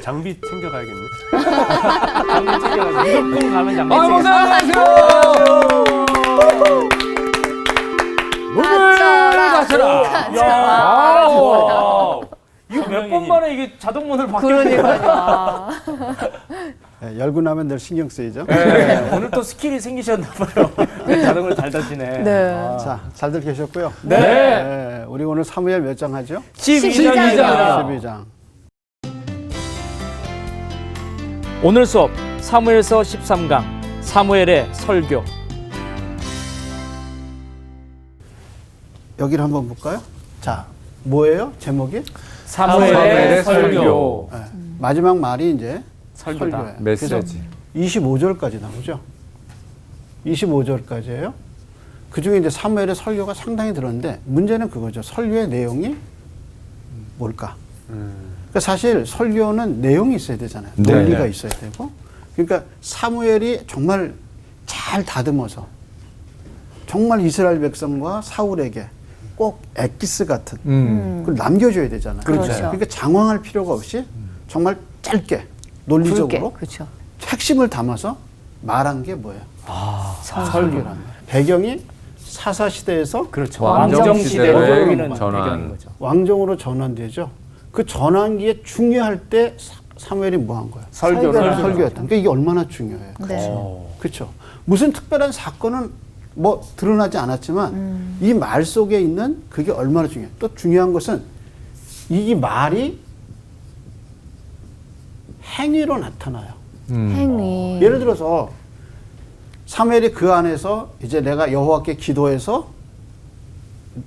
장비 챙겨가야겠네. 장비 챙겨가지고 무조건 가면 장비 챙겨. 안녕하세요. 몸을 갖춰라. 야, 와. 이거 몇 번 만에 이게 자동문을 바뀌는 그러니까요. 네, 열고 나면 늘 신경 쓰이죠. 네, 오늘 또 스킬이 생기셨나 봐요. 자동을 잘 다시네. 네. 아. 자, 잘들 계셨고요. 네. 네, 우리 오늘 사무엘 몇 장 하죠? 12장입니다. 12장. 오늘 수업 사무엘서 13강 사무엘의 설교. 여기를 한번 볼까요? 자, 뭐예요? 제목이? 사무엘의 설교. 네, 마지막 말이 이제 설교다. 설교예요. 메시지. 25절까지 나오죠. 25절까지예요. 그 중에 이제 사무엘의 설교가 상당히 들었는데 문제는 그거죠. 설교의 내용이 뭘까? 그러니까 사실 설교는 내용이 있어야 되잖아요. 네. 논리가 있어야 되고. 그러니까 사무엘이 정말 잘 다듬어서 정말 이스라엘 백성과 사울에게 꼭 엑기스 같은 그걸 남겨줘야 되잖아요. 그렇죠. 그러니까 장황할 필요가 없이 정말 짧게 논리적으로 그렇죠. 핵심을 담아서 말한 게 뭐예요? 설교란 말이에요. 배경이 사사 시대에서 그렇죠. 왕정 왕정 시대로 시대로 여기는 전환. 배경인 거죠. 왕정으로 전환되죠. 그 전환기에 중요할 때 사무엘이 뭐 한 거예요? 설교였다. 그러니까 이게 얼마나 중요해요. 네. 그렇죠. 무슨 특별한 사건은 뭐 드러나지 않았지만 이 말 속에 있는 그게 얼마나 중요해요. 또 중요한 것은 이 말이 행위로 나타나요. 행위. 예를 들어서 사무엘이 그 안에서 이제 내가 여호와께 기도해서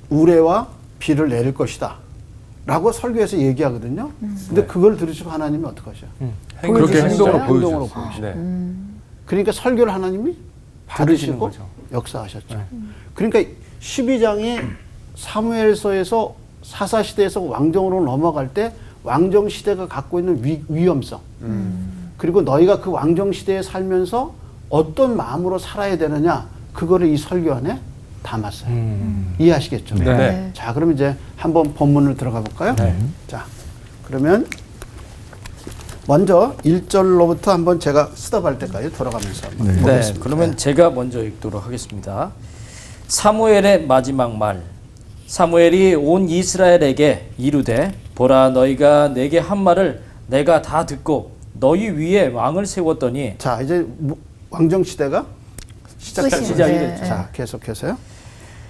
우레와 비를 내릴 것이다 라고 설교에서 얘기하거든요. 근데 그걸 들으시고 하나님이 어떡하셔? 그렇게 행동으로 행동으로 보여주셨어요. 보이시죠. 네. 그러니까 설교를 하나님이 받으시는 들으시고 거죠. 역사하셨죠. 그러니까 12장이 사무엘서에서 사사시대에서 왕정으로 넘어갈 때 왕정시대가 갖고 있는 위험성 그리고 너희가 그 왕정시대에 살면서 어떤 마음으로 살아야 되느냐 그거를 이 설교 안에 담았어요. 이해하시겠죠? 네. 자, 그럼 이제 한번 본문을 들어가 볼까요? 네. 자, 그러면 먼저 1절로부터 한번 제가 스톱할 때까지 돌아가면서 한번 네, 보겠습니다. 그러면 제가 먼저 읽도록 하겠습니다. 사무엘의 마지막 말. 사무엘이 온 이스라엘에게 이르되 보라 너희가 내게 한 말을 내가 다 듣고 너희 위에 왕을 세웠더니 자, 이제 왕정 시대가 시작이 시작이 됐죠. 자, 계속해서요.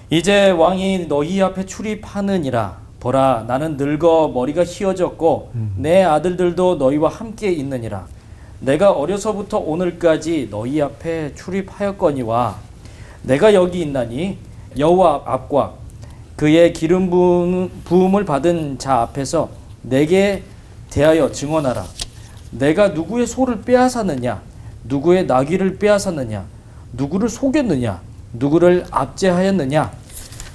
이제 왕이 너희 앞에 출입하느니라. 보라 나는 늙어 머리가 휘어졌고 내 아들들도 너희와 함께 있느니라. 내가 어려서부터 오늘까지 너희 앞에 출입하였거니와 내가 여기 있나니 여호와 앞과 그의 기름 부음을 받은 자 앞에서 내게 대하여 증언하라. 내가 누구의 소를 빼앗았느냐? 누구의 나귀를 빼앗았느냐? 누구를 속였느냐? 누구를 압제하였느냐?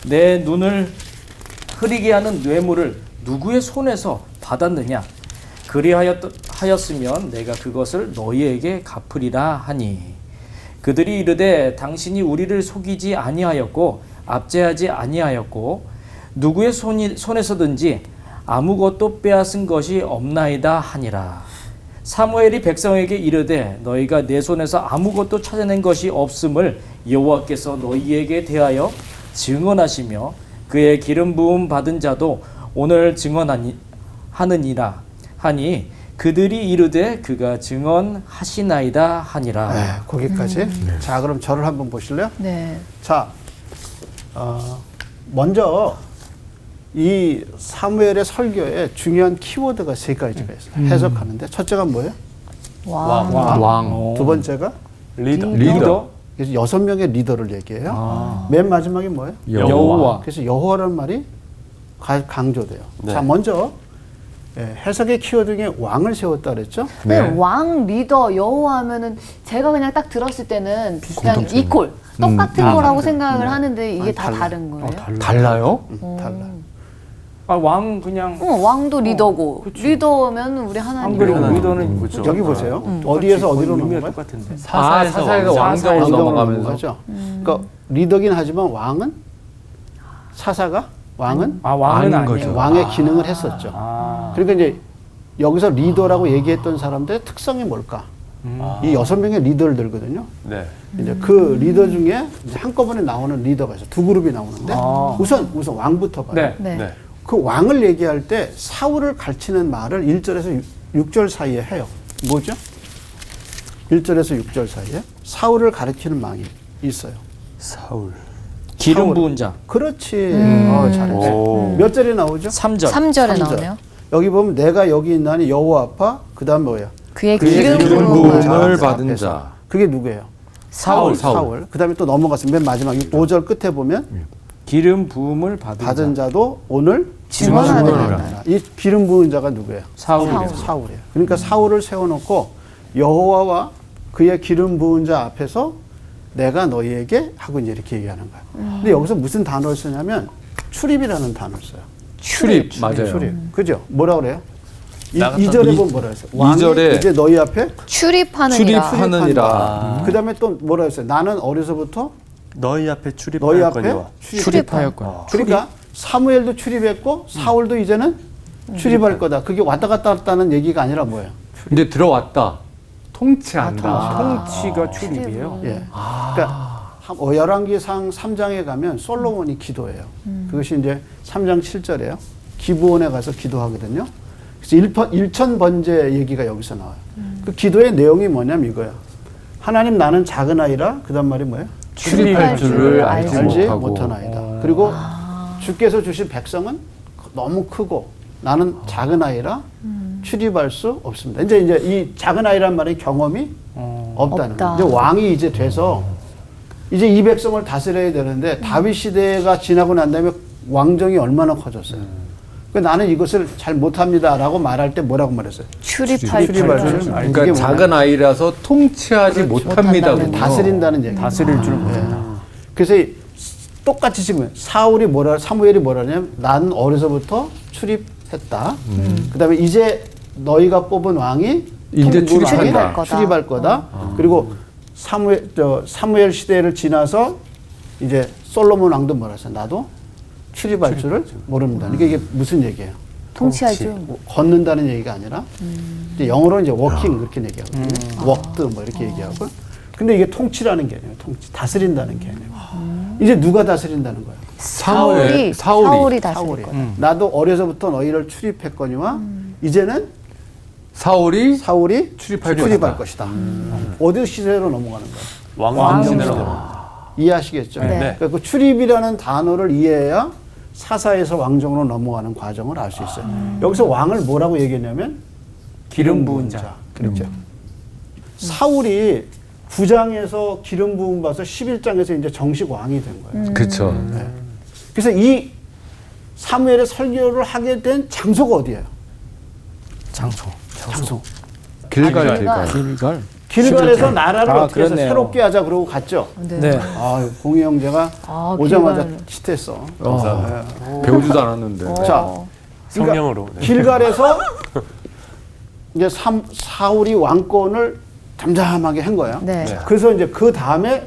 내 눈을 흐리게 하는 뇌물을 누구의 손에서 받았느냐? 그리하였으면 내가 그것을 너희에게 갚으리라 하니 그들이 이르되 당신이 우리를 속이지 아니하였고 압제하지 아니하였고 누구의 손에서든지 아무것도 빼앗은 것이 없나이다 하니라. 사무엘이 백성에게 이르되 너희가 내 손에서 아무것도 찾아낸 것이 없음을 여호와께서 너희에게 대하여 증언하시며 그의 기름 부음 받은 자도 오늘 증언하느니라 하니 그들이 이르되 그가 증언하시나이다 하니라. 네, 거기까지. 자, 그럼 저를 한번 보실래요? 네. 자, 먼저 이 사무엘의 설교에 중요한 키워드가 세 가지가 있어요. 해석하는데 첫째가 뭐예요? 왕. 두 번째가 리더. 그래서 6명의 리더를 얘기해요. 맨 마지막에 뭐예요? 여호와. 그래서 여호와라는 말이 강조돼요. 네. 자, 먼저 해석의 키워드 중에 왕을 세웠다 그랬죠? 네. 왕, 리더, 여호와 하면은 제가 그냥 딱 들었을 때는 그냥 이퀄 똑같은 거라고 생각을 하는데 이게 아니, 다 달라. 다른 거예요? 달라요? 달라요. 왕 그냥 왕도 리더고 리더면 우리 하나님. 그리고 리더는 그렇죠. 여기 보세요. 어디에서 어디로 의미가 넘어가요? 똑같은데. 사사에서 왕정으로 넘어가면서. 넘어가죠. 그러니까 리더긴 하지만 왕은 사사가 왕은 왕은 아닌 아니에요. 거죠. 왕의 기능을 했었죠. 그러니까 이제 여기서 리더라고 얘기했던 사람들의 특성이 뭘까? 이 6명의 리더를 들거든요. 네. 이제 그 리더 중에 이제 한꺼번에 나오는 리더가 있어요. 두 그룹이 나오는데 우선 왕부터 봐요. 네. 네. 네. 그 왕을 얘기할 때 사울을 가르치는 말을 1절에서 6절 사이에 해요. 뭐죠? 1절에서 6절 사이에 사울을 가르치는 왕이 있어요. 사울. 기름 사울. 부은 자. 그렇지. 오. 잘했어. 몇 절에 나오죠? 3절. 3절에 3절. 나오네요. 여기 보면 내가 여기 있나니 여호와 앞에 그다음 뭐예요? 그의 기름 기름 부음을 부음을 받은 앞에서. 자. 그게 누구예요? 사울. 사울. 그다음에 또 넘어갔어요. 맨 마지막 5절 끝에 보면 기름 부음을 받은, 받은 자도 오늘 증언하리라. 이 기름 부은 자가 누구예요? 사울이래요. 사울이에요. 그러니까 사울을 세워놓고 여호와와 그의 기름 부은 자 앞에서 내가 너희에게 하고 이제 이렇게 얘기하는 거예요. 근데 여기서 무슨 단어를 쓰냐면 출입이라는 단어를 써요. 출입. 맞아요. 출입. 그죠? 뭐라 그래요? 나갔다. 2절에 보면 뭐라 했어요? 왕이 이절에 이제 너희 앞에 출입하느니라. 출입하느니라. 그 다음에 또 뭐라 했어요? 나는 어려서부터 너희 앞에 너희 출입하였거니와 앞에 출입하였거나. 그러니까 사무엘도 출입했고 사울도 이제는 출입할 거다. 그게 왔다 갔다 했다는 얘기가 아니라 뭐예요? 이제 들어왔다. 통치한다. 통치가 출입이에요. 예. 그러니까 열왕기상 3장에 가면 솔로몬이 기도해요. 그것이 이제 3장 7절에요. 기브온에 가서 기도하거든요. 그래서 1천 번제 얘기가 여기서 나와요. 그 기도의 내용이 뭐냐면 이거예요. 하나님 나는 작은 아이라 그다음 말이 뭐예요? 출입할 줄을 알지 알지 못하고. 못하나이다. 그리고 주께서 주신 백성은 너무 크고 나는 작은 아이라 출입할 수 없습니다. 이제 이 작은 아이란 말의 경험이 없다는 없다. 거예요. 이제 왕이 이제 돼서 이제 이 백성을 다스려야 되는데 다윗 시대가 지나고 난 다음에 왕정이 얼마나 커졌어요. 그러니까 나는 이것을 잘 못합니다라고 말할 때 뭐라고 말했어요? 출입할 출입할 줄. 줄. 그러니까 이게 작은 아이라서 통치하지 못합니다. 못한다는 다스린다는 얘기. 다스릴 줄 모른다. 그래서 똑같이 지금 사무엘이 뭐라 하냐면 나는 어려서부터 출입했다. 그다음에 이제 너희가 뽑은 왕이 이제 출입할 거다. 출입할 거다. 그리고 사무엘 시대를 지나서 이제 솔로몬 왕도 뭐라 했어요? 나도 출입할 줄을 모릅니다. 그러니까 이게 무슨 얘기예요? 통치할 줄. 뭐 걷는다는 얘기가 아니라 이제 영어로는 이제 워킹 그렇게 얘기하거든요. 워크드 뭐 이렇게 얘기하고. 근데 이게 통치라는 개념이에요. 통치, 다스린다는 개념. 이제 누가 다스린다는 거예요? 사울이 다스릴 거다. 나도 어려서부터 너희를 출입했거니와 이제는 사울이 사울이 출입할 것이다. 어디 시대로 넘어가는 거예요? 왕정시대로 이해하시겠죠? 네. 그러니까 그 출입이라는 단어를 이해해야 사사에서 왕정으로 넘어가는 과정을 알 수 있어요. 여기서 왕을 뭐라고 얘기했냐면 기름 부은 자. 그렇죠. 사울이 9장에서 기름 부음 받아서 11장에서 이제 정식 왕이 된 거예요. 그렇죠. 그래서 이 사무엘의 설교를 하게 된 장소가 어디예요? 장소. 길갈. 길갈. 길갈에서 나라를 어떻게 해서 그렇네요. 새롭게 하자 그러고 갔죠. 네. 아, 공희 형제가 아, 오자마자 길갈. 치트했어. 배우지도 않았는데. 자, 성령으로 네. 길갈에서 이제 사울이 왕권을 잠잠하게 한 거야. 네. 그래서 이제 그 다음에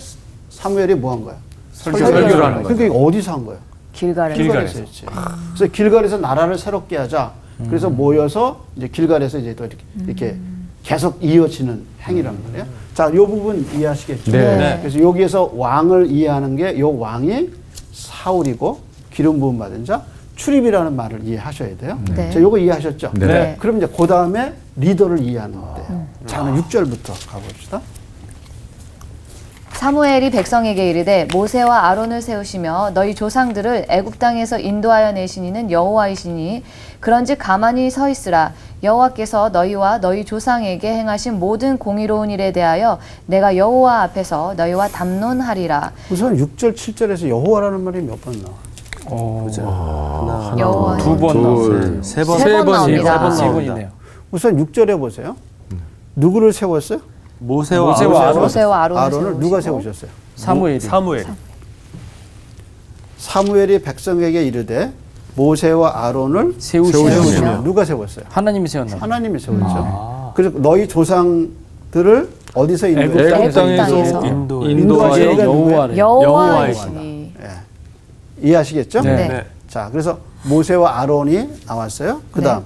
사무엘이 뭐 한 거야? 설교를 하는 거예요. 그러니까 이거 어디서 한 거예요? 길갈에. 길갈에서 했지. 그래서 길갈에서 나라를 새롭게 하자. 그래서 모여서 이제 길갈에서 이제 또 이렇게 계속 이어지는 행위란 말이에요. 자, 이 부분 이해하시겠죠? 네. 네. 그래서 여기에서 왕을 이해하는 게 이 왕이 사울이고 기름 부음 받은 자 출입이라는 말을 이해하셔야 돼요. 네. 자, 요거 이해하셨죠? 네. 네. 그럼 이제 그 다음에 리더를 이해하는 건데요. 자, 그럼 6절부터 가봅시다. 사무엘이 백성에게 이르되 모세와 아론을 세우시며 너희 조상들을 애굽 땅에서 인도하여 내신 이는 여호와이시니 그런즉 가만히 서 있으라. 여호와께서 너희와 너희 조상에게 행하신 모든 공의로운 일에 대하여 내가 여호와 앞에서 너희와 담론하리라. 우선 6절, 7절에서 여호와라는 말이 몇 번 나와? 여호와. 두 번 나왔어요. 세 번. 세 번 나옵니다. 번 세 나옵니다. 번이네요. 우선 6절에 보세요. 누구를 세웠어요? 모세와 모세와 아론을 아론을 누가 세우시고. 세우셨어요? 사무엘이. 사무엘 사무엘이 백성에게 이르되 모세와 아론을 세우시며. 누가 세웠어요? 하나님이 세웠나 봐요. 하나님이 세웠죠. 그래서 너희 조상들을 어디서 애굽 인도했어요? 애굽 땅에서 땅에서 인도하여 얘가 여호와를. 여호와이시니. 이해하시겠죠? 네. 네. 네. 자, 그래서 모세와 아론이 나왔어요. 그다음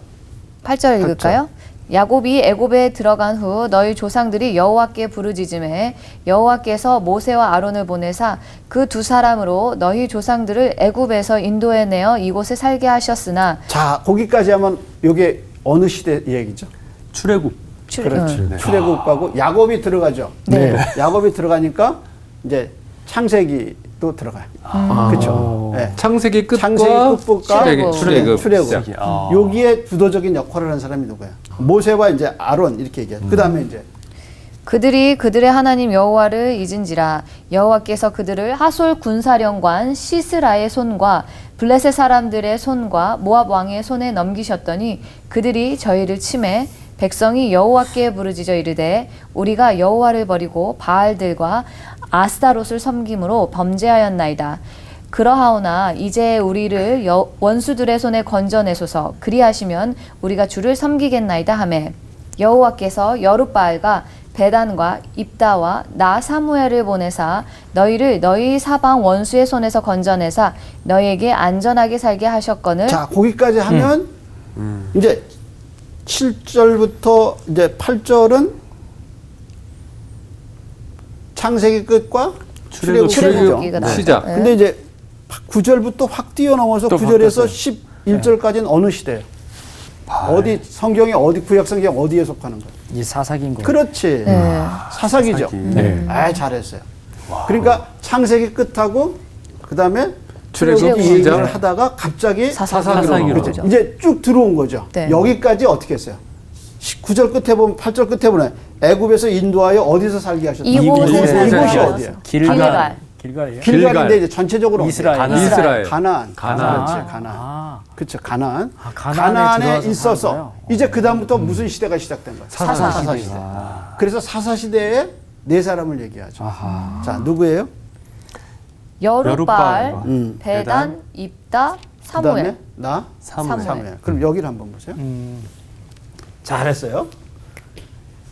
8절 읽을까요? 야곱이 애굽에 들어간 후 너희 조상들이 여호와께 부르짖음에 여호와께서 모세와 아론을 보내사 그 두 사람으로 너희 조상들을 애굽에서 인도해내어 이곳에 살게 하셨으나. 자, 거기까지 하면 이게 어느 시대 얘기죠? 출애굽. 그렇죠. 네. 출애굽하고 야곱이 들어가죠. 네. 야곱이 들어가니까 이제 창세기도 들어가요. 그렇죠. 네. 창세기 끝과 창세기 끝부가 출애굽. 출애굽. 아. 여기에 주도적인 역할을 한 사람이 누구예요? 모세와 이제 아론 이렇게 얘기해요. 그다음에 이제 그들이 그들의 하나님 여호와를 잊은지라 여호와께서 그들을 하솔 군사령관 시스라의 손과 블레셋 사람들의 손과 모압 왕의 손에 넘기셨더니 그들이 저희를 치매 백성이 여호와께 부르짖어 이르되 우리가 여호와를 버리고 바알들과 아스타롯을 섬김으로 범죄하였나이다. 그러하오나 이제 우리를 원수들의 손에 건져내소서. 그리하시면 우리가 주를 섬기겠나이다 하매 여호와께서 여룻바알과 베단과 입다와 나 사무엘을 보내사 너희를 너희 사방 원수의 손에서 건져내사 너희에게 안전하게 살게 하셨거늘. 자, 거기까지 하면 이제 7절부터 이제 8절은 창세기 끝과 출애굽 출애굽기가 나오죠. 시작. 네. 근데 이제 9절부터 확 뛰어넘어서 또 9절에서 바뀌었어요. 11절까지는 어느 시대예요? 어디 성경에 어디 구약 성경 어디에 속하는 거예요? 이 사사기인 거. 그렇지. 네. 사사기죠. 사사기. 네. 아, 잘했어요. 그러니까 창세기 끝하고 그다음에 출애굽 출애굽 시작. 얘기를 하다가 갑자기 사사기로 사사기로. 그렇죠. 이제 쭉 들어온 거죠. 네. 여기까지 어떻게 했어요? 9절 끝에 보면 8절 끝에 보면 애굽에서 인도하여 어디서 살게 하셨다. 이곳에 이곳이 살게 어디예요? 길갈. 길갈이에요? 길갈인데 이제 전체적으로 이스라엘. 이스라엘. 가나안. 가나안. 그렇지, 가나안. 아, 그렇죠, 가나안. 아, 가나안에 가나안에 들어와서 있어서 사는 거예요? 이제 그 다음부터 무슨 시대가 시작된 거예요? 사사시대. 그래서 사사시대에 네 사람을 얘기하죠. 자, 누구예요? 여룻바알, 여룻바알과 베단, 입다, 사무엘. 그다음에 나 사무엘. 사무엘. 그럼 여기를 한번 보세요. 잘했어요.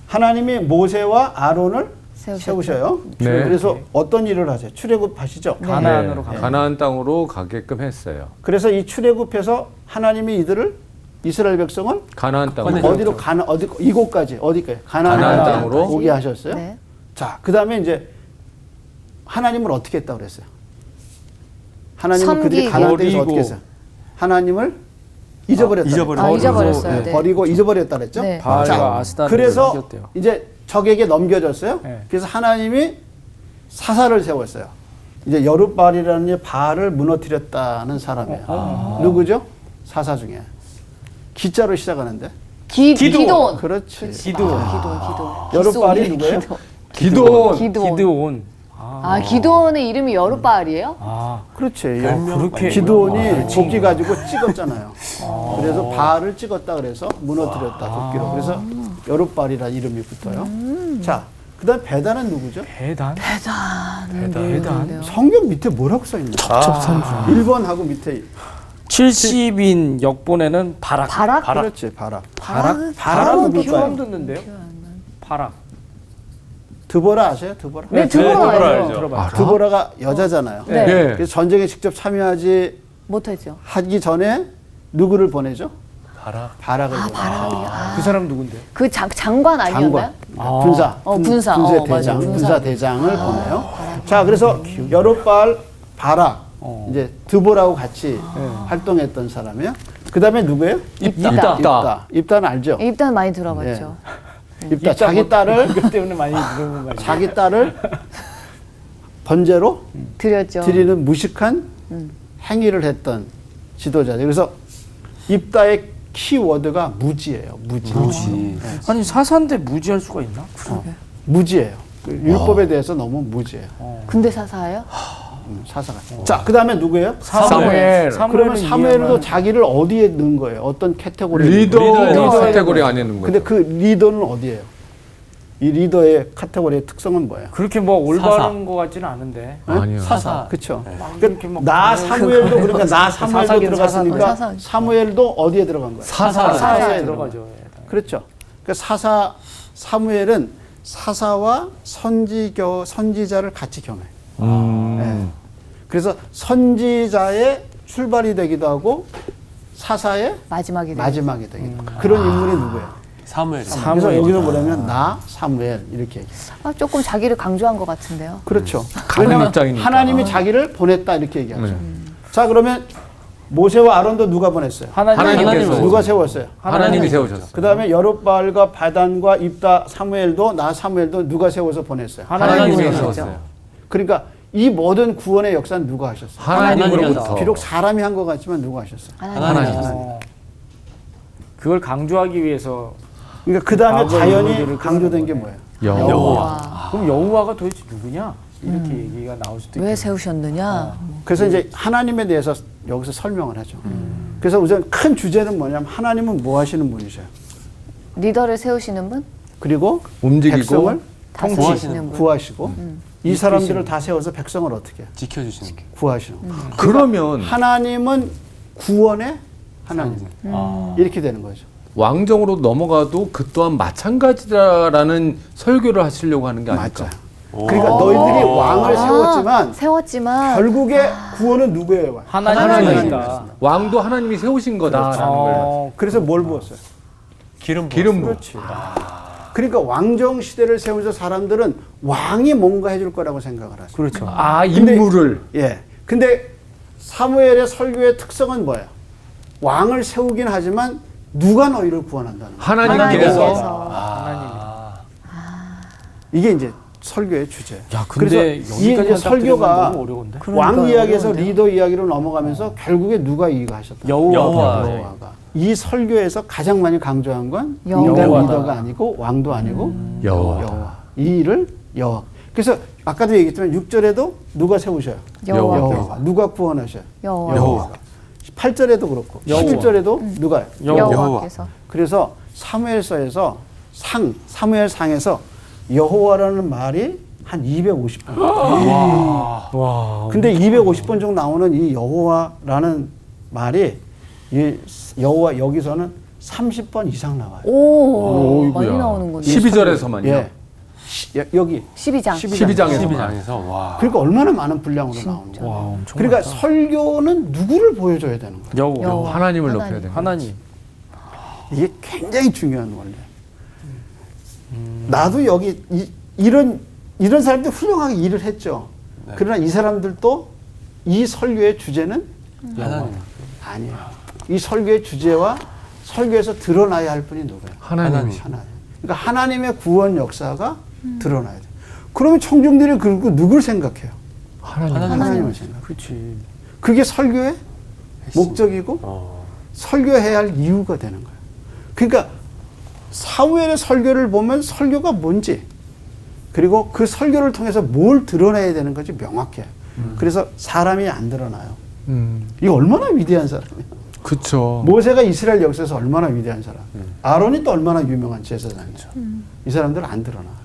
하나님이 모세와 아론을 세우셔요. 네. 그래서 어떤 일을 하세요? 출애굽하시죠. 가나안으로 네. 가는 가나안 땅으로 가게끔 했어요. 그래서 이 출애굽해서 하나님이 이들을 이스라엘 백성을 가나안 땅으로. 어디로 가나 어디 이곳까지 어디까지 가나안 가나안 땅으로 땅으로 오게 하셨어요. 네. 자, 그다음에 이제 하나님을 어떻게 했다고 그랬어요? 하나님은 그들이 섬기고. 가나안 땅에서 어떻게 버리고. 했어요? 하나님을 잊어버렸다. 잊어버렸어요. 네. 버리고 잊어버렸다 그랬죠? 네. 바알과 아스타를 그래서 넘겼대요. 이제 적에게 넘겨졌어요. 네. 그래서 하나님이 사사를 세웠어요. 이제 여룻바알이라는 이 바알을 무너뜨렸다는 사람이에요. 누구죠? 사사 중에 기자로 시작하는데. 기도온. 그렇지. 기도온. 여룻바알이 누구예요? 기도온. 기드온. 아, 기도원의 이름이 여룻바알이에요? 아, 그렇지. 그렇게 기도원이 도끼 가지고 찍었잖아요. 그래서 바알을 찍었다 그래서 무너뜨렸다 도끼로. 그래서 여룻바알이라는 이름이 붙어요. 자, 그다음 베단은 누구죠? 배단? 배단. 성경 밑에 뭐라고 써 있나? 1번하고 밑에 70인 역본에는 바락. 바락? 그렇지, 바락. 바락? 바락은 누굴까요? 처음 듣는데요? 바락. 드보라 아세요? 드보라? 네, 드보라 알죠. 들어봐요. 드보라가 여자잖아요. 네. 네. 그래서 전쟁에 직접 참여하지 못하죠. 하기 전에 누구를 보내죠? 바락. 바락을 보내요. 바락이야. 그 사람 누군데? 그 장관 아니었나요? 장관, 군사, 군사. 군사 맞아요. 대장, 군사. 군사 대장을 보내요. 자, 그래서 여룻바알, 바락, 이제 드보라하고 같이 활동했던 사람이에요. 그 다음에 누구예요? 입다. 입다는 알죠? 입단 많이 들어봤죠. 입다 자기 딸을 그 때문에 많이 들어본 거 아니에요? 자기 딸을 번제로 드렸죠. 드리는 무식한 행위를 했던 지도자들. 그래서 입다의 키워드가 무지예요. 무지. 아니 사사인데 무지할 수가 있나? 무지예요. 그 율법에 대해서 너무 무지예요. 근데 사사예요? 사사가. 자, 그 다음에 누구예요? 사무엘. 그러면 사무엘도 자기를 어디에 넣은 거예요? 어떤 카테고리에? 리더 리더에 카테고리 넣은 안에 거예요. 있는 근데 거죠. 그 리더는 어디예요? 이 리더의 카테고리의 특성은 뭐예요? 그렇게 뭐 올바른 거 같지는 않은데. 아니요. 사사. 그렇죠. 이렇게 막 나 사무엘도 그러니까 나 사무엘도 사사긴 들어갔으니까 사사. 사무엘도 어디에 들어간 거예요? 사사. 사사에 들어가죠. 그렇죠. 그 사사 사무엘은 사사와 선지자를 같이 경해요. 그래서 선지자의 출발이 되기도 하고 사사의 마지막이 되겠죠. 마지막이 되겠다. 그런 인물이 누구예요? 사무엘. 그래서 여기서 뭐냐면 나 사무엘 이렇게 얘기해요. 조금 자기를 강조한 것 같은데요. 그렇죠. 가는 왜냐면 입장이니까. 하나님이 자기를 보냈다 이렇게 얘기하죠. 자 그러면 모세와 아론도 누가 보냈어요? 하나님께서 누가 세웠어요? 하나님이 세우셨어요. 그 다음에 여룻바알과 바단과 입다 사무엘도 나 사무엘도 누가 세워서 보냈어요? 하나님이 세우셨죠. 세우셨어요. 그러니까 이 모든 구원의 역사는 누가 하셨어요? 하나님으로부터. 비록 사람이 한 것 같지만 누가 하셨어요? 하나님. 그걸 강조하기 위해서 그러니까 그 다음에 과거의 자연히 인물들을 강조된 게 끄는 뭐예요? 여호와. 그럼 여호와가 도대체 누구냐? 이렇게 얘기가 나올 수도 왜 있겠네요. 세우셨느냐? 그래서 이제 하나님에 대해서 여기서 설명을 하죠. 그래서 우선 큰 주제는 뭐냐면 하나님은 뭐 하시는 분이셔요? 리더를 세우시는 분? 그리고 움직이고 백성을 다스리시는 분. 구하시고 이 사람들을 다 세워서 백성을 어떻게 해요? 지켜주시는 게. 구하시는 거예요. 그러면 하나님은 구원의 하나님 이렇게 되는 거죠. 왕정으로 넘어가도 그 또한 마찬가지라는 설교를 하시려고 하는 게 아닐까? 맞아요. 그러니까 너희들이 왕을 세웠지만 세웠지만 결국에 구원은 누구예요? 하나님이니까. 왕도 하나님이 세우신 거다라는 걸. 그래서 뭘 부었어요? 기름 기름 부어. 그렇지. 그러니까 왕정 시대를 세우면서 사람들은 왕이 뭔가 해줄 거라고 생각을 하죠. 그렇죠. 아, 임무를. 예. 근데 사무엘의 설교의 특성은 뭐예요? 왕을 세우긴 하지만 누가 너희를 구원한다는 거예요. 하나님께서. 이게 이제 설교의 주제. 야, 근데 그래서 이 여기까지 이제 설교가 너무 어려운데. 왕 이야기에서 리더 이야기로 넘어가면서 결국에 누가 이익을 하셨다? 여호와가. 이 설교에서 가장 많이 강조한 건 여호와다. 리더가 아니고 왕도 아니고 여호와. 여호와. 이 일을 여호와. 그래서 아까도 얘기했지만 6절에도 누가 세우셔요? 여호와. 여호와. 누가 구원하셔요? 여호와. 여호와. 8절에도 그렇고 여호와. 11절에도 누가요? 여호와께서. 그래서 사무엘서에서 사무엘상에서 여호와라는 말이 한 250번. 와. 근데 250번 정도 나오는 이 여호와라는 말이 이 여호와 여기서는 30번 이상 나와요. 오, 많이 어이구야. 나오는군요. 12절에서만요. 예. 여기 12장. 12장에서. 12장에서 와. 그러니까 얼마나 많은 분량으로 나오는 거예요. 와, 엄청 그러니까 많다. 설교는 누구를 보여줘야 되는 거예요. 여호와. 하나님을 하나님. 높여야 되는 거예요. 하나님. 이게 굉장히 중요한 원리예요. 나도 여기 이런 사람들 훌륭하게 일을 했죠. 네. 그러나 이 사람들도 이 설교의 주제는 하나님. 아니에요. 이 설교의 주제와 설교에서 드러나야 할 분이 누구예요? 하나님. 하나님. 그러니까 하나님의 구원 역사가 드러나야 돼요. 그러면 청중들이 그리고 누굴 생각해요? 하나님을 생각해요. 그렇지. 그게 설교의 목적이고 설교해야 할 이유가 되는 거예요. 그러니까 사무엘의 설교를 보면 설교가 뭔지 그리고 그 설교를 통해서 뭘 드러내야 되는 건지 명확해요. 그래서 사람이 안 드러나요. 이거 얼마나 위대한 사람이에요. 그쵸. 모세가 이스라엘 역사에서 얼마나 위대한 사람. 아론이 또 얼마나 유명한 제사장이죠. 이 사람들은 안 드러나요.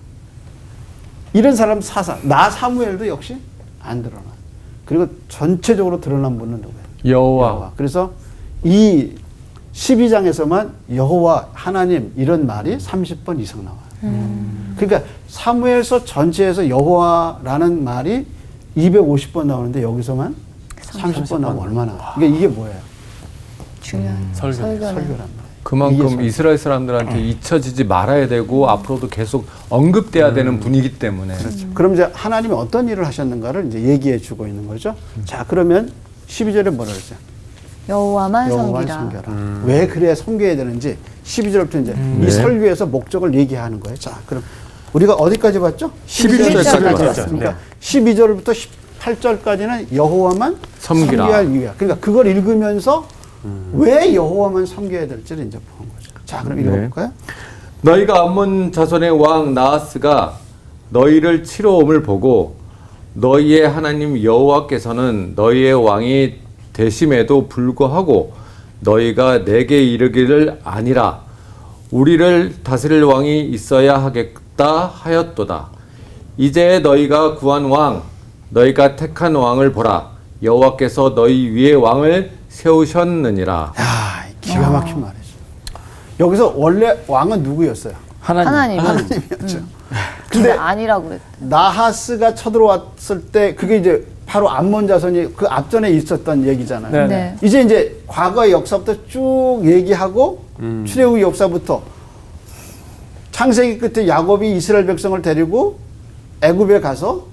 이런 사람 나 사무엘도 역시 안 드러나요. 그리고 전체적으로 드러난 분은 누구예요? 여호와. 그래서 이 12장에서만 여호와 하나님 이런 말이 30번 이상 나와요. 그러니까 사무엘서 전체에서 여호와라는 말이 250번 나오는데 여기서만 30번 나오면 얼마나 나와요? 그러니까 이게 뭐예요? 중요한 설교네. 설교란 말이에요. 그만큼 이게 이스라엘 사람들한테 잊혀지지 말아야 되고 앞으로도 계속 언급돼야 되는 분이기 때문에. 그럼 이제 하나님이 어떤 일을 하셨는가를 이제 얘기해 주고 있는 거죠. 자, 그러면 12절에 뭐라 그랬어요? 여호와만 여호와를 섬기라. 섬겨라. 왜 그래야 섬겨야 되는지 12절부터 이제 이 설교에서 목적을 얘기하는 거예요. 자, 그럼 우리가 어디까지 봤죠? 12절까지 봤죠. 그러니까 12절부터 18절까지는 여호와만 섬기라. 섬겨야 할 이유야. 그러니까 그걸 읽으면서 왜 여호와만 섬겨야 될지를 이제 보는 거죠. 자, 그럼 읽어볼까요? 너희가 암몬 자손의 왕 나하스가 너희를 치러 옴을 보고 너희의 하나님 여호와께서는 너희의 왕이 되심에도 불구하고 너희가 내게 이르기를 아니라 우리를 다스릴 왕이 있어야 하겠다 하였도다. 이제 너희가 구한 왕 너희가 택한 왕을 보라. 여호와께서 너희 위에 왕을 세우셨느니라. 야, 기가 막힌 말이죠. 여기서 원래 왕은 누구였어요? 하나님. 하나님이었죠. 근데 근데 아니라고 그랬대. 나하스가 쳐들어왔을 때 그게 이제 바로 암몬 자손이 그 앞전에 있었던 얘기잖아요. 네. 네. 이제 과거의 역사부터 쭉 얘기하고 출애굽 역사부터 창세기 끝에 야곱이 이스라엘 백성을 데리고 애굽에 가서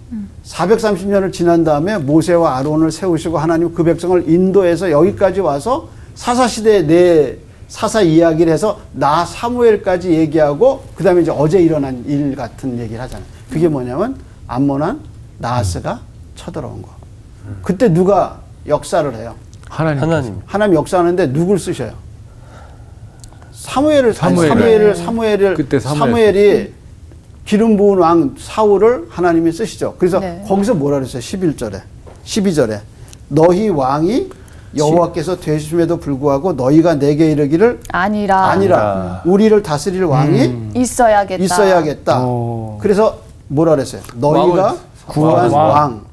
430년을 지난 다음에 모세와 아론을 세우시고 하나님 그 백성을 인도해서 여기까지 와서 사사시대에 내 사사 이야기를 해서 나 사무엘까지 얘기하고 그 다음에 이제 어제 일어난 일 같은 얘기를 하잖아요. 그게 뭐냐면 암몬한 나하스가 쳐들어온 거. 그때 누가 역사를 해요? 하나님. 하나님 역사하는데 누굴 쓰셔요? 사무엘을 그때 사무엘이 기름 부은 왕 사울을 하나님이 쓰시죠. 그래서 네. 거기서 뭐라 그랬어요? 12절에 너희 왕이 여호와께서 되심에도 불구하고 너희가 내게 이르기를 아니라 우리를 다스릴 왕이 있어야겠다. 그래서 뭐라 그랬어요? 너희가 구한 왕,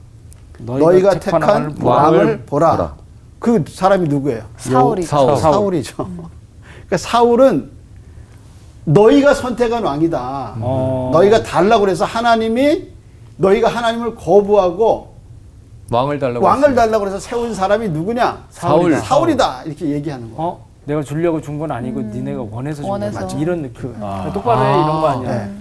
너희가 택한 왕을 보라. 그 사람이 누구예요? 사울이죠. 그러니까 사울은 너희가 선택한 왕이다. 너희가 달라고 그래서 하나님이 너희가 하나님을 거부하고 왕을 달라고 그래서 세운 사람이 누구냐? 사울이다. 이렇게 얘기하는 거예요. 내가 주려고 준 건 아니고 니네가 원해서 준 원해서. 거지. 이런 느낌. 똑바로 해 이런 거 아니야. 네.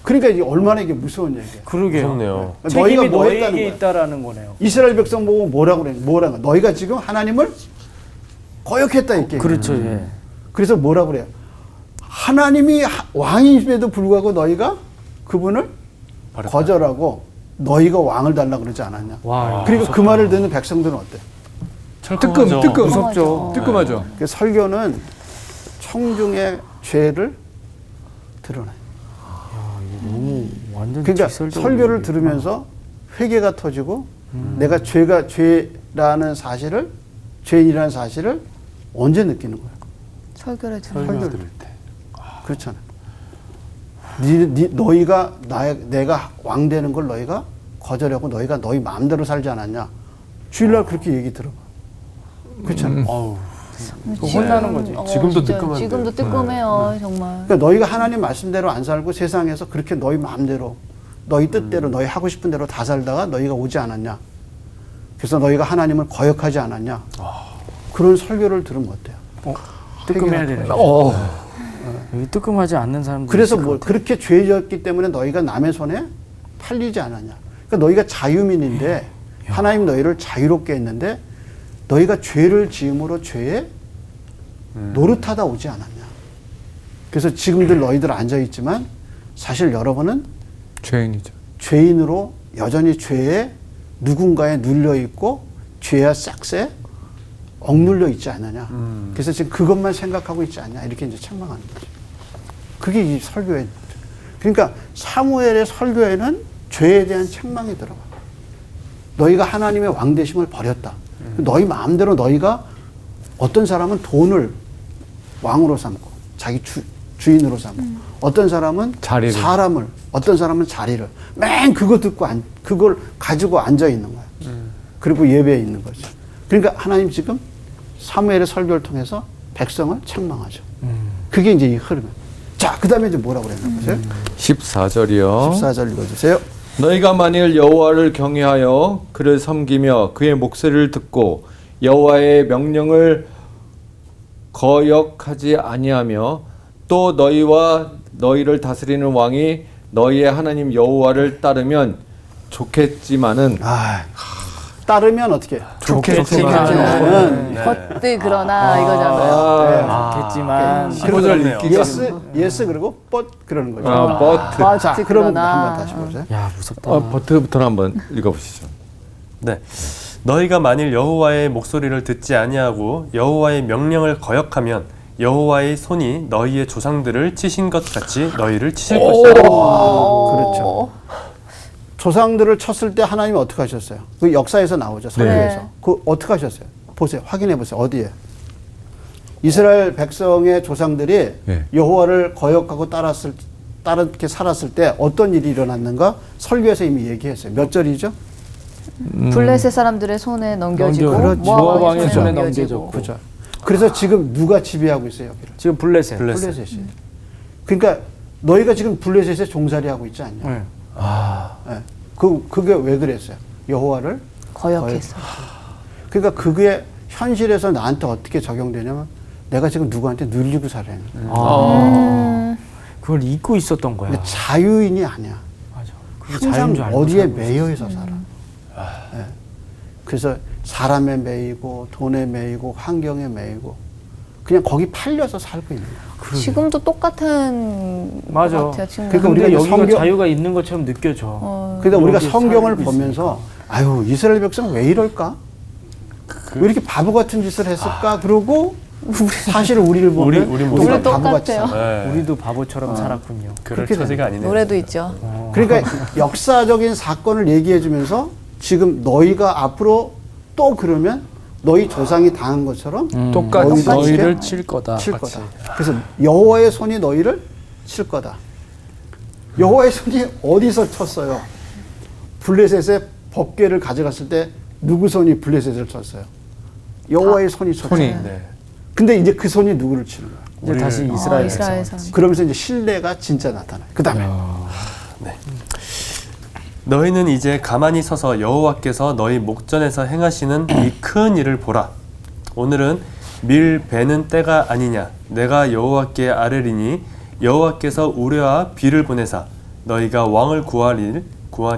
그러니까 이게 얼마나 이게 무서운 얘기예요. 그러게요. 무섭네요. 책임이 너희가 뭐 했다는 너에게 거야? 있다라는 거네요. 이스라엘 백성 보고 뭐라고 그래? 너희가 지금 하나님을 거역했다 이렇게. 그렇죠. 예. 그래서 뭐라고 그래요? 하나님이 왕임에도 불구하고 너희가 그분을 거절하고 너희가 왕을 달라고 그러지 않았냐. 와. 그리고 그 말을 듣는 백성들은 어때? 뜨끔 무섭죠. 뜨끔하죠. 그 설교는 청중의 죄를 드러나요. 너무 완전 그러니까 직설적으로 설교를 얘기해. 들으면서 회개가 터지고 내가 죄라는 사실을 죄인이라는 사실을 언제 느끼는 거예요? 설교를 설교를 들을 때. 그렇잖아요. 너희가 내가 왕 되는 걸 너희가 거절하고 너희가 너희 마음대로 살지 않았냐. 주일날 그렇게 얘기 들어봐. 그렇잖아요. 혼나는 거지. 지금도 진짜 뜨끔한데. 지금도 뜨끔해요, 정말. 그러니까 너희가 하나님 말씀대로 안 살고 세상에서 그렇게 너희 마음대로 너희 뜻대로 너희 하고 싶은 대로 다 살다가 너희가 오지 않았냐. 그래서 너희가 하나님을 거역하지 않았냐. 그런 설교를 들으면 어때요? 뜨끔해야 되네. 여기 뜨끔하지 않는 사람들. 그래서 뭐 그렇게 죄졌기 때문에 너희가 남의 손에 팔리지 않았냐. 그러니까 너희가 자유민인데 하나님 너희를 자유롭게 했는데 너희가 죄를 지음으로 죄에 노릇하다 오지 않았냐. 그래서 지금들 너희들 앉아있지만 사실 여러분은 죄인이죠. 죄인으로 여전히 죄에 누군가에 눌려있고 죄와 싹새 억눌려 있지 않느냐. 그래서 지금 그것만 생각하고 있지 않냐. 이렇게 이제 책망하는 거죠. 그게 이 설교에. 그러니까 사무엘의 설교에는 죄에 대한 책망이 들어가. 너희가 하나님의 왕되심을 버렸다. 너희 마음대로 너희가 어떤 사람은 돈을 왕으로 삼고 자기 주인으로 삼고 어떤 사람은 자리를. 사람을 어떤 사람은 자리를 맨 그거 듣고 그걸 가지고 앉아 있는 거야. 그리고 예배에 있는 거죠. 그러니까 하나님 지금 사무엘의 설교를 통해서 백성을 책망하죠. 그게 이제 이 흐름이에요. 자, 그 다음에 이제 뭐라고 그랬나 보세요. 14절이요. 14절 읽어주세요. 너희가 만일 여호와를 경외하여 그를 섬기며 그의 목소리를 듣고 여호와의 명령을 거역하지 아니하며 또 너희와 너희를 다스리는 왕이 너희의 하나님 여호와를 따르면 좋겠지만은 따르면 어떻게 해요? 좋겠지만은. 겉들 그러나 이거잖아요. 좋겠지만. 15절 예스 그리고 but 그러는 거죠. 버트. 자, 겉들 그러면 그러나. 한번 다시 보세요. 야 무섭다. 버트부터 한번 읽어보시죠. 네. 너희가 만일 여호와의 목소리를 듣지 아니하고 여호와의 명령을 거역하면 여호와의 손이 너희의 조상들을 치신 것 같이 너희를 치실 것이다. 그렇죠. 조상들을 쳤을 때 하나님이 어떻게 하셨어요? 그 역사에서 나오죠. 설교에서. 네. 그 어떻게 하셨어요? 보세요. 확인해 보세요. 어디에? 이스라엘 백성의 조상들이 네. 여호와를 거역하고 따르게 살았을 때 어떤 일이 일어났는가? 설교에서 이미 얘기했어요. 몇 절이죠? 블레셋 사람들의 손에 넘겨지고 그렇죠. 모압 왕의 모압 손에 왕의 넘겨지고. 그죠. 그래서 지금 누가 지배하고 있어요, 여기를? 지금 블레셋. 블레셋이. 그러니까 너희가 지금 블레셋에 종살이 하고 있지 않냐? 네. 네. 그게 왜 그랬어요? 여호와를 거역해서. 그러니까 그게 현실에서 나한테 어떻게 적용되냐면 내가 지금 누구한테 눌리고 살아야 돼. 그걸 잊고 있었던 거야. 근데 자유인이 아니야. 맞아. 그게 항상 자유인 줄 알고 어디에 살고 있어. 매여서 살아. 예. 그래서 사람에 매이고 돈에 매이고 환경에 매이고 그냥 거기 팔려서 살고 있는 거야. 지금도 똑같은 맞아. 것 같아요. 지금. 그러니까 근데 우리가 여기가 성경- 자유가 있는 것처럼 느껴져. 그러니까 우리가 여기 성경을 살고 보면서 아유 이스라엘 백성 왜 이럴까? 왜 이렇게 바보 같은 짓을 했을까? 그러고 사실 우리를 보면 우리 우리가 모습 바보같이 똑같아요. 살아. 네. 우리도 바보처럼 살았군요. 그럴 그렇게 처지가 아니네요. 노래도 있죠. 그러니까 역사적인 사건을 얘기해 주면서 지금 너희가 앞으로 또 그러면 너희 조상이 당한 것처럼 똑같이 너희를 칠 거다. 칠 거다. 그래서 여호와의 손이 너희를 칠 거다. 여호와의 손이 어디서 쳤어요? 블레셋의 법궤를 가져갔을 때 누구 손이 블레셋을 쳤어요? 여호와의 손이 쳤어요. 손이. 네. 근데 이제 그 손이 누구를 치는 거야? 이제 다시 이스라엘. 이스라엘 사람. 그러면서 이제 신뢰가 진짜 나타나요. 그 다음에 너희는 이제 가만히 서서 여호와께서 너희 목전에서 행하시는 이 큰 일을 보라. 오늘은 밀 베는 때가 아니냐. 내가 여호와께 아뢰리니 여호와께서 우레와 비를 보내사 너희가 왕을 구한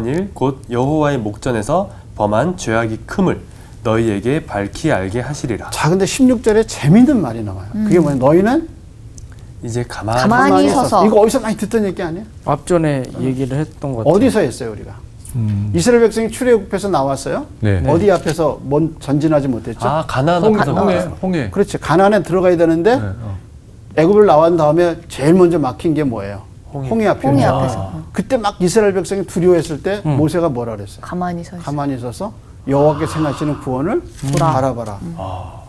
일 곧 여호와의 목전에서 범한 죄악이 큼을 너희에게 밝히 알게 하시리라. 자 근데 16절에 재밌는 말이 나와요. 그게 뭐냐? 너희는 이제 가만히 가만히 서서. 이거 어디서 많이 듣던 얘기 아니야? 앞전에 얘기를 했던 것 같아요. 어디서 했어요 우리가? 이스라엘 백성이 출애굽해서 나왔어요. 네. 어디 앞에서 전진하지 못했죠? 아 가나안 홍해, 앞에서 홍해, 나왔어요. 홍해. 그렇지. 가나안에 들어가야 되는데 애굽을 나온 다음에 제일 먼저 막힌 게 뭐예요? 홍해 앞이었죠. 홍해 앞에서. 그때 막 이스라엘 백성이 두려워했을 때 모세가 뭐라 그랬어요? 가만히 서 있어요. 가만히 서서 여호와께서 행하시는 구원을 바라봐라.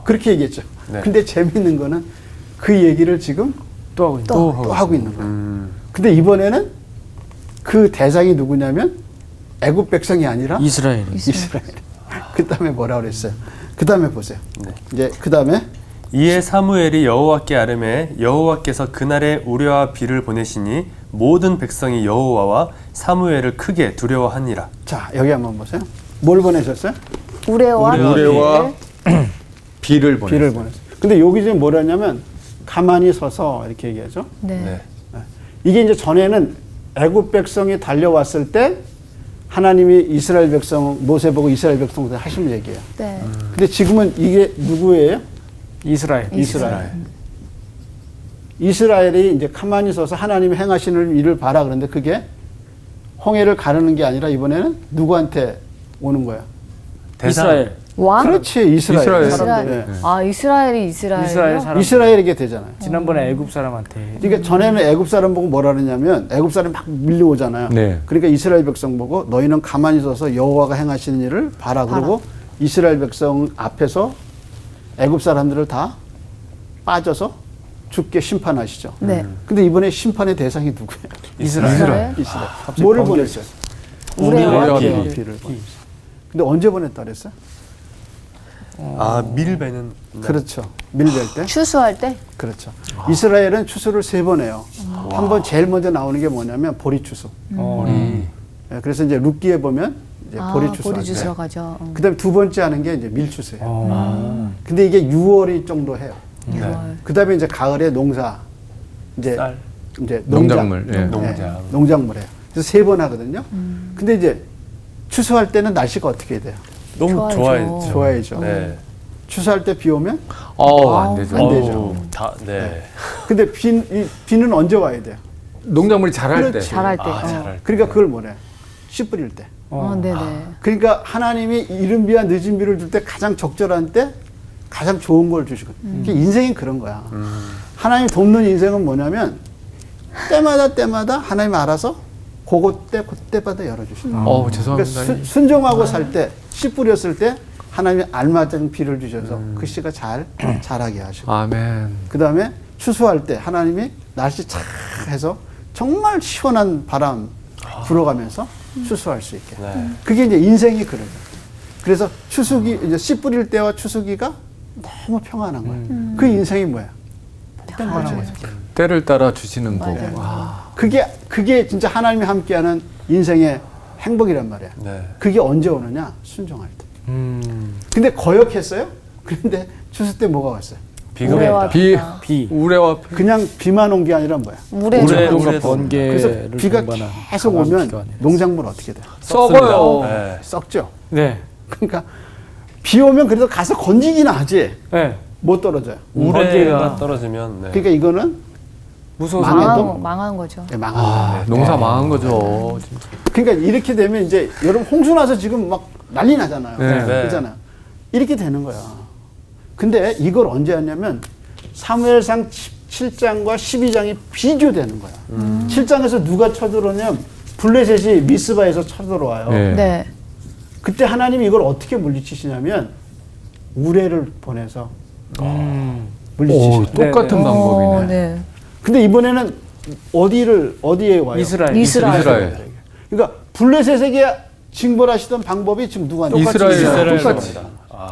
그렇게 얘기했죠. 네. 근데 재밌는 거는 그 얘기를 지금 또 하고 있는 또 하고 있는 거예요. 근데 이번에는 그 대상이 누구냐면 애굽 백성이 아니라 이스라엘. 이스라엘. 그 다음에 뭐라 그랬어요? 그 다음에 보세요. 네. 이제 그 다음에 이에 사무엘이 여호와께 아뢰매 여호와께서 그날에 우레와 비를 보내시니 모든 백성이 여호와와 사무엘을 크게 두려워하니라. 자 여기 한번 보세요. 뭘 보내셨어요? 우레와 우레와 비를 보냈어요. 비를 보냈어요. 근데 여기 지금 뭐라냐면 가만히 서서 이렇게 얘기하죠. 네. 네. 이게 이제 전에는 애굽 백성이 달려왔을 때 하나님이 이스라엘 백성 모세 보고 이스라엘 백성한테 하신 얘기예요. 네. 근데 지금은 이게 누구예요? 이스라엘. 이스라엘. 이스라엘이 이제 가만히 서서 하나님이 행하시는 일을 봐라. 그런데 그게 홍해를 가르는 게 아니라 이번에는 누구한테 오는 거야? 이스라엘. 왕? 그렇지 이스라엘. 이스라엘. 이스라엘. 네. 아 이스라엘이 이스라엘이요? 이스라엘 사람. 이스라엘에게 되잖아요. 지난번에 애굽 사람한테. 그러니까 전에는 애굽 사람 보고 뭐라 그러냐면 애굽 사람이 막 밀려오잖아요. 네. 그러니까 이스라엘 백성 보고 너희는 가만히 서서 여호와가 행하시는 일을 봐라. 그러고 이스라엘 백성 앞에서 애굽 사람들을 다 빠져서 죽게 심판하시죠. 네. 근데 이번에 심판의 대상이 누구예요? 이스라엘? 이스라엘. 뭐를 보냈어요? 우레와 비를 비를. 보냈어요. 근데 언제 보냈다 그랬어요? 아 밀베는 그렇죠. 밀벨 때. 추수할 때? 그렇죠. 이스라엘은 추수를 3번 해요. 한 번 제일 먼저 나오는 게 뭐냐면 보리 추수. 예, 그래서 이제 룻기에 보면 이제 보리 추수. 보리 주스러 가죠. 그다음에 두 번째 하는 게 이제 밀 추수예요. 근데 이게 6월이 정도 해요. 그다음에 이제 가을에 농사 이제 쌀. 이제 농작물, 예. 농장. 농작물이에요. 그래서 3번 하거든요. 근데 이제 추수할 때는 날씨가 어떻게 돼요? 너무 좋아야죠. 좋아했죠. 좋아야죠. 네. 추수할 때 비 오면 안 되죠. 안 되죠. 어우, 네. 근데 비는 언제 와야 돼요? 농작물이 자랄 때. 그렇지. 잘할 때. 잘할 그러니까 그걸 뭐래? 씨 뿌릴 때. 네네. 그러니까 하나님이 이른 비와 늦은 비를 줄 때 가장 적절한 때 가장 좋은 걸 주시거든. 그게 인생이 그런 거야. 하나님 돕는 인생은 뭐냐면 때마다 하나님 알아서 그때마다 열어주신다. 죄송합니다. 그러니까 순종하고 살 때, 씨 뿌렸을 때 하나님이 알맞은 비를 주셔서 그 씨가 잘 자라게 하시고 아멘. 그 다음에 추수할 때 하나님이 날씨 착 해서 정말 시원한 바람 불어가면서 추수할 수 있게. 네. 그게 이제 인생이 그런 거예요. 그래서 추수기, 이제 씨 뿌릴 때와 추수기가 너무 평안한 거예요. 그 인생이 뭐야? 복된 거지. 때를 따라 주시는 복. 그게 진짜 하나님이 함께하는 인생의 행복이란 말이야. 네. 그게 언제 오느냐? 순종할 때. 근데 거역했어요. 그런데 추수 때 뭐가 왔어요? 비가 우레와 온다. 비가. 비. 우레와 그냥 비만 온 게 아니라 뭐야? 우레죠. 우레와 우레도 그래서 번개를 비가 동반한 계속 강한 오면 비가 아니라. 농작물 어떻게 돼요? 썩어요. 네. 썩죠. 네. 그러니까 비 오면 그래도 가서 건지기는 하지 네. 못 떨어져요. 우레가 떨어지면 네. 그러니까 이거는 무서워서 망해도 망한 거죠. 망한 거예요. 농사 망한 거죠. 진짜. 그러니까 이렇게 되면 이제 여러분 홍수 나서 지금 막 난리 나잖아요. 네. 그렇잖아요. 이렇게 되는 거야. 근데 이걸 언제 했냐면 사무엘상 7장과 12장이 비교되는 거야. 7장에서 누가 쳐들어오냐면 블레셋이 미스바에서 쳐들어와요. 네. 네. 그때 하나님이 이걸 어떻게 물리치시냐면 우레를 보내서 물리치시죠. 오, 똑같은 방법이네. 네. 근데 이번에는 어디에 와요? 이스라엘. 이스라엘. 그러니까 블레셋에게 징벌하시던 방법이 지금 누구한테 이스라엘 똑같이.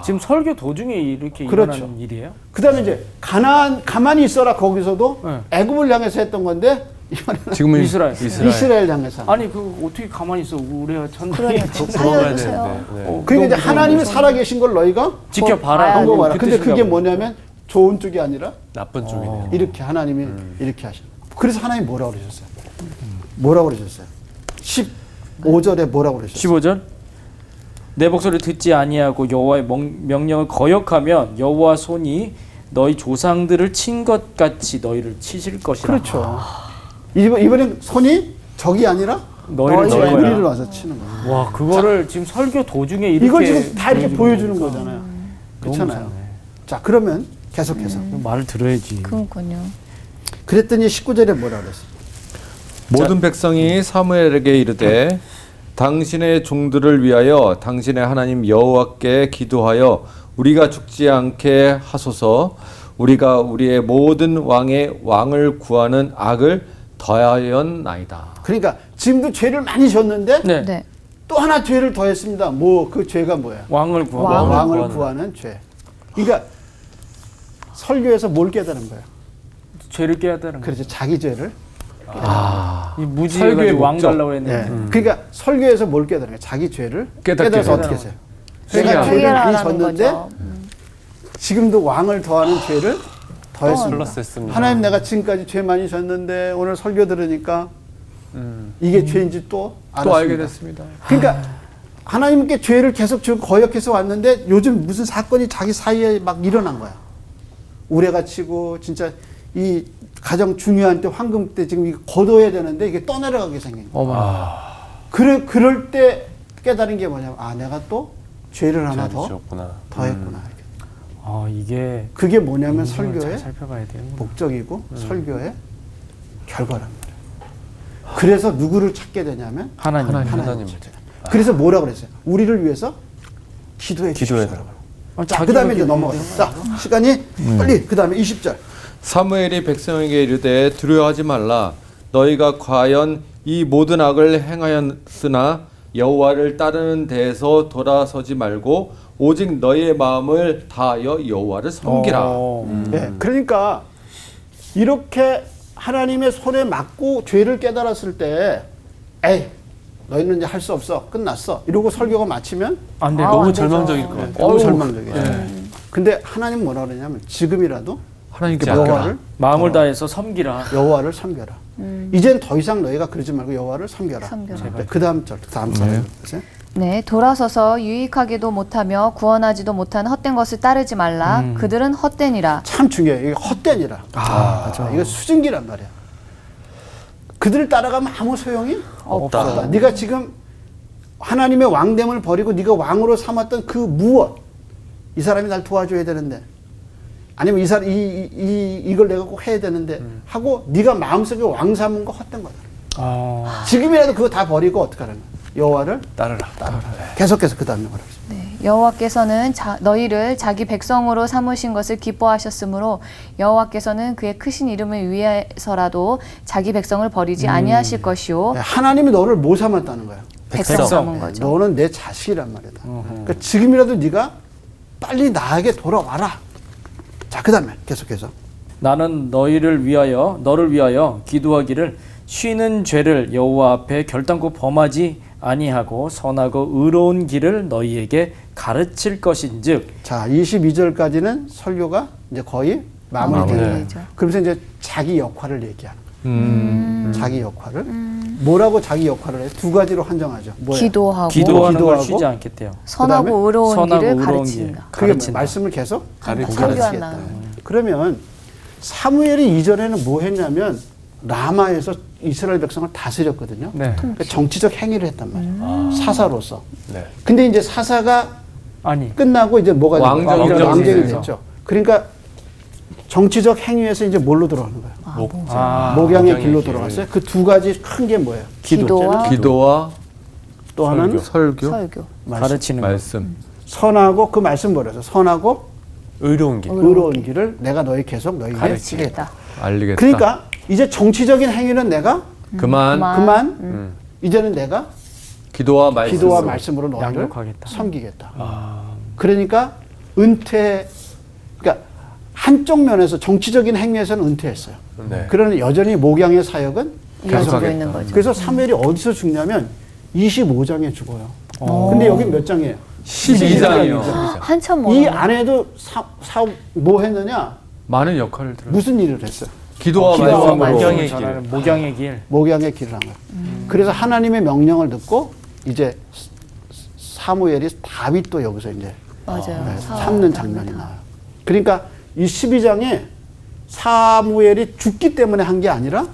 지금 설교 도중에 이렇게 그렇죠. 일어나는 일이에요? 그다음에 이제 가만히 있어라 거기서도 네. 애굽을 향해서 했던 건데 이번에는 지금은 이스라엘. 이스라엘 향해서. 아니 그 어떻게 가만히 있어? 우리가 천국이 그러니까 도망가야 살려주세요. 되는데. 네. 그러니까 이제 하나님이 살아계신 걸 너희가 지켜봐라. 한 거 봐라. 그 근데 그게 뜻인가 뭐냐면 좋은 쪽이 아니라 나쁜 쪽이네요. 이렇게 하나님이 이렇게 하셔. 그래서 하나님 뭐라고 그러셨어요? 뭐라고 그러셨어요? 15절에 뭐라고 그러셨어요? 15절 내 목소리를 듣지 아니하고 여호와의 명령을 거역하면 여호와 손이 너희 조상들을 친 것 같이 너희를 치실 것이라. 그렇죠. 이번엔 손이 적이 아니라 너희를 칠 우리를 거야. 와서 치는 거예요. 와 그거를 지금 설교 도중에 이렇게 이걸 지금 다 이렇게 보여주는 거니까. 거잖아요. 너무 그렇잖아요. 무섭네. 자, 그러면 계속해서. 말을 들어야지. 그렇군요. 그랬더니 19절에 뭐라 그랬어요? 모든 백성이 사무엘에게 이르되 당신의 종들을 위하여 당신의 하나님 여호와께 기도하여 우리가 죽지 않게 하소서. 우리가 우리의 모든 왕의 왕을 구하는 악을 더하였나이다. 그러니까 지금도 죄를 많이 졌는데 네. 네. 또 하나 죄를 더했습니다. 뭐 그 죄가 뭐야? 왕을 구하고 왕을 구하는 죄. 그러니까 설교에서 뭘 깨달은 거예요? 죄를 깨야 되는 거예요. 그렇죠. 자기 죄를. 이 설교의 무지해가지고 왕 목적. 달라고 했는데 네. 그러니까 설교에서 뭘 깨달은 거예요? 자기 죄를 깨닫게 깨달아서 되는 어떻게 해요? 회개하고. 내가 죄를 많이 해결하라는 졌는데 거죠. 지금도 왕을 더하는 죄를 더했습니다. 플러스했습니다. 하나님 내가 지금까지 죄 많이 졌는데 오늘 설교 들으니까 이게 죄인지 또 알았습니다. 또 알게 됐습니다. 그러니까 하나님께 죄를 계속 지금 거역해서 왔는데 요즘 무슨 사건이 자기 사이에 막 일어난 거야. 우레가 치고 진짜 이 가장 중요한 때 황금 때 지금 이거 거둬야 되는데 이게 떠내려가게 생긴 거야. 그럴 때 깨달은 게 뭐냐면 내가 또 죄를 하나 더 지었구나. 더했구나. 이게 그게 뭐냐면 잘 설교의 살펴봐야 돼요. 목적이고 설교의 결과란 말이에요. 그래서 누구를 찾게 되냐면 하나님. 하나님을 찾게 돼. 그래서 뭐라고 그랬어요? 우리를 위해서 기도해 주시라고. 자, 그다음에 이제 넘어가요. 자, 시간이 빨리 그다음에 20절. 사무엘이 백성에게 이르되 두려워하지 말라. 너희가 과연 이 모든 악을 행하였으나 여호와를 따르는 데에서 돌아서지 말고 오직 너희의 마음을 다하여 여호와를 섬기라. 네, 그러니까 이렇게 하나님의 손에 맞고 죄를 깨달았을 때 에이 너희는 이제 할 수 없어 끝났어 이러고 설교가 마치면 안 돼. 안 너무 되죠. 절망적일 것 같아요. 너무 절망적이에요. 근데 하나님 뭐라 그러냐면 지금이라도 하나님께 맡겨라. 여호와를 마음을 다해서 섬기라. 여호와를 섬겨라. 이젠 더 이상 너희가 그러지 말고 여호와를 섬겨라. 섬겨라. 그 다음 절, 다음 절. 보세요. 네, 돌아서서 유익하기도 못하며 구원하지도 못한 헛된 것을 따르지 말라. 그들은 헛되니라. 참 중요해요. 이게 헛되니라. 맞아. 이거 수증기란 말이야. 그들을 따라가면 아무 소용이 없다. 네가 지금 하나님의 왕됨을 버리고 네가 왕으로 삼았던 그 무엇 이 사람이 날 도와줘야 되는데 아니면 이 사람 이걸 내가 꼭 해야 되는데 하고 네가 마음속에 왕 삼은 거 헛된 거다. 지금이라도 그거 다 버리고 어떻게 하는 거야? 여호와를 따르라. 계속해서 그 다음에 뭐라고 했어요? 네, 여호와께서는 너희를 자기 백성으로 삼으신 것을 기뻐하셨으므로 여호와께서는 그의 크신 이름을 위해서라도 자기 백성을 버리지 아니하실 것이요 네, 하나님이 너를 뭐 삼았다는 거야? 백성 삼은 거죠. 너는 내 자식이란 말이다. 그러니까 지금이라도 네가 빨리 나에게 돌아와라. 자, 그 다음에 계속해서. 나는 너를 위하여 기도하기를 쉬는 죄를 여호와 앞에 결단코 범하지 아니하고 선하고 의로운 길을 너희에게 가르칠 것인즉. 자, 22절까지는 설교가 이제 거의 마무리되는 네. 그러면서 이제 자기 역할을 얘기하는 거예요. 자기 역할을. 뭐라고 자기 역할을 해요? 두 가지로 한정하죠. 뭐예요? 기도하고 기도하는 걸 기도하고 쉬지 않겠대요. 선하고 그다음에 의로운 선하고 길을 의로운 가르친다. 그게 가르친다. 말씀을 계속 가르치겠다. 가르치겠다. 그러면 사무엘이 이전에는 뭐 했냐면 라마에서 이스라엘 백성을 다스렸거든요. 네. 그러니까 정치적 행위를 했단 말이에요. 사사로서. 네. 근데 이제 사사가 아니. 끝나고 이제 뭐가 왕정이 됐죠? 왕정이 됐죠. 됐죠. 그러니까 정치적 행위에서 이제 뭘로 들어가는 거예요? 목양의 길로 들어갔어요. 그 두 가지 큰 게 뭐예요? 기도와 기도와 또 하나는 설교, 설교. 가르치는 거. 말씀. 선하고 그 말씀 버려서 선하고 의로운 길. 의로운 길을 내가 너희 계속 너희에게 가르치겠다. 알리겠다. 그러니까 이제 정치적인 행위는 내가 그만 그만 이제는 내가 기도와 말씀. 기도와 말씀으로 너희를 양육하겠다. 섬기겠다. 그러니까 은퇴, 그러니까 한쪽 면에서 정치적인 행위에서는 은퇴했어요. 네. 그러나 여전히 목양의 사역은 이어지고 있는 거죠. 그래서 사무엘이 어디서 죽냐면 25장에 죽어요. 근데 여기 몇 장이에요? 12장이요. 한참 이 멀어. 안에도 뭐 했느냐? 많은 역할을 들어. 무슨 일을 했어요? 기도와 기도와 말씀으로 말씀을 전하는 목양의 길. 목양의 길을 한 거예요. 그래서 하나님의 명령을 듣고 이제 사무엘이 다윗도 여기서 이제 맞아요. 삼는 장면이 나와요. 그러니까 이 12장에 사무엘이 죽기 때문에 한 게 아니라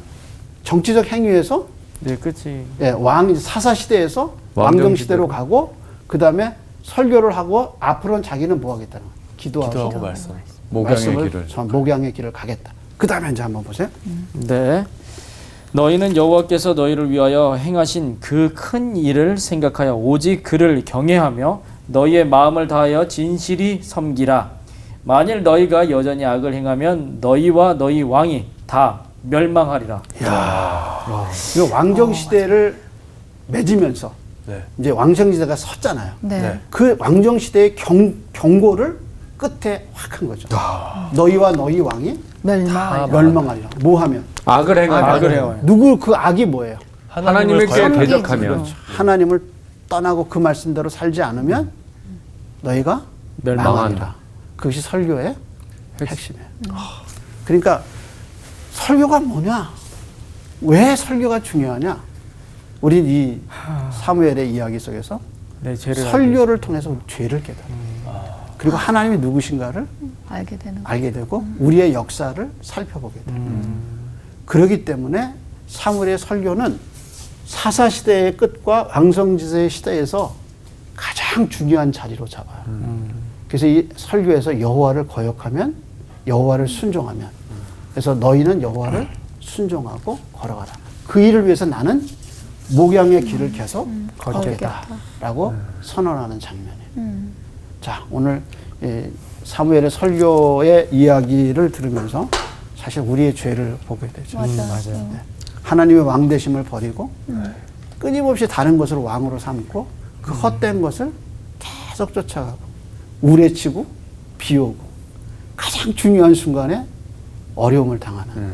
정치적 행위에서 네, 그치. 왕 사사 시대에서 왕정 왕정 시대로 시대로. 가고 그 다음에 설교를 하고 앞으로는 자기는 뭐 하겠다는 거예요. 기도하고 말씀. 목양의 말씀을 길을. 목양의 길을 가겠다. 그 다음에 이제 한번 보세요. 네. 너희는 여호와께서 너희를 위하여 행하신 그 큰 일을 생각하여 오직 그를 경외하며 너희의 마음을 다하여 진실이 섬기라. 만일 너희가 여전히 악을 행하면 너희와 너희 왕이 다 멸망하리라. 이 왕정 시대를 맺으면서 네. 이제 왕정 시대가 섰잖아요. 네. 네. 그 왕정 시대의 경고를 끝에 확 한 거죠. 너희와 너희 왕이 멸망. 멸망하리라. 뭐 하면? 악을 행하면 악을 해요. 누구 그 악이 뭐예요? 하나님에게 거역하는 대적하면 하나님을 떠나고 그 말씀대로 살지 않으면 너희가 멸망하리라. 그것이 설교의 핵심이에요. 그러니까 설교가 뭐냐? 왜 설교가 중요하냐? 우린 이 사무엘의 이야기 속에서 네, 죄를 설교를 통해서 죄를 깨달아. 그리고 하나님이 누구신가를 알게 되는 거. 알게 되고 우리의 역사를 살펴보게 돼요. 그렇기 때문에 사무엘의 설교는 사사 시대의 끝과 왕성지대의 시대에서 가장 중요한 자리로 잡아요. 그래서 이 설교에서 여호와를 거역하면 여호와를 순종하면 그래서 너희는 여호와를 순종하고 걸어가라. 그 일을 위해서 나는 목양의 길을 계속 걷겠다라고 선언하는 장면이에요. 자, 오늘 사무엘의 설교의 이야기를 들으면서 사실 우리의 죄를 보게 되죠. 맞아요. 하나님의 왕되심을 버리고 끊임없이 다른 것을 왕으로 삼고 그 헛된 것을 계속 쫓아가고 우레치고 비오고 가장 중요한 순간에 어려움을 당하는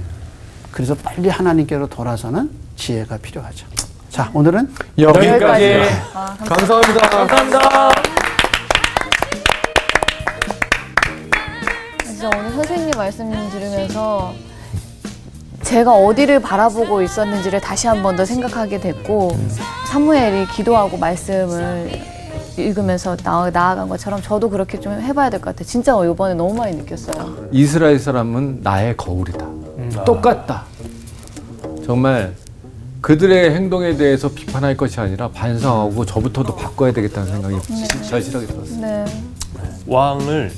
그래서 빨리 하나님께로 돌아서는 지혜가 필요하죠. 자, 오늘은 여기까지. 감사합니다. 감사합니다. 진짜 오늘 선생님 말씀 들으면서 제가 어디를 바라보고 있었는지를 다시 한 번 더 생각하게 됐고 사무엘이 기도하고 말씀을 읽으면서 나아간 것처럼 저도 그렇게 좀 해봐야 될 것 같아요. 진짜 이번에 너무 많이 느꼈어요. 이스라엘 사람은 나의 거울이다. 똑같다. 정말 그들의 행동에 대해서 비판할 것이 아니라 반성하고 저부터도 바꿔야 되겠다는 생각이 절실하게 들었어요. 네. 왕을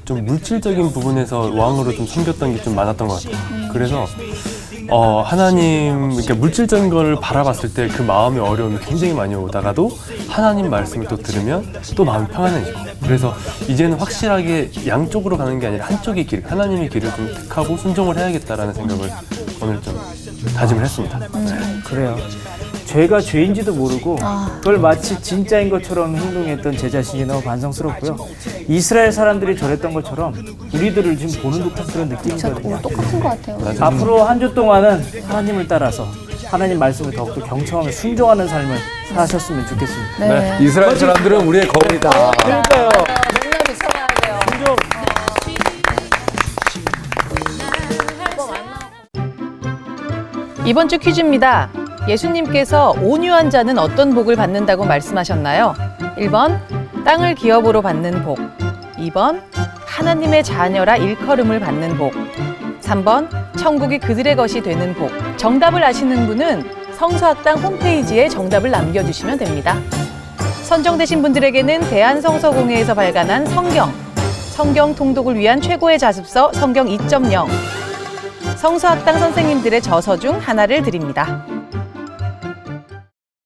좀 물질적인 부분에서 왕으로 좀 섬겼던 게 좀 많았던 것 같아요. 그래서 하나님, 그러니까 물질적인 걸 바라봤을 때 그 마음의 어려움이 굉장히 많이 오다가도 하나님 말씀을 또 들으면 또 마음이 평안해지고 그래서 이제는 확실하게 양쪽으로 가는 게 아니라 한쪽의 길, 하나님의 길을 좀 택하고 순종을 해야겠다라는 생각을 오늘 좀 다짐을 했습니다. 그래요. 죄가 죄인지도 모르고 그걸 마치 진짜인 것처럼 행동했던 제 자신이 너무 반성스럽고요. 이스라엘 사람들이 저랬던 것처럼 우리들을 지금 보는 듯한 그런 느낌이거든요. 똑같은 것 같아요. 앞으로 한 주 동안은 하나님을 따라서 하나님 말씀을 더욱더 경청하며 순종하는 삶을 사셨으면 좋겠습니다. 네. 이스라엘 사람들은 우리의 거울이다. 그러니까요. 맨날 비춰야 돼요. 순종. 이번 주 퀴즈입니다. 예수님께서 온유한 자는 어떤 복을 받는다고 말씀하셨나요? 1번 땅을 기업으로 받는 복, 2번 하나님의 자녀라 일컬음을 받는 복, 3번 천국이 그들의 것이 되는 복. 정답을 아시는 분은 성서학당 홈페이지에 정답을 남겨주시면 됩니다. 선정되신 분들에게는 대한성서공회에서 발간한 성경 통독을 위한 최고의 자습서 성경 2.0, 성서학당 선생님들의 저서 중 하나를 드립니다.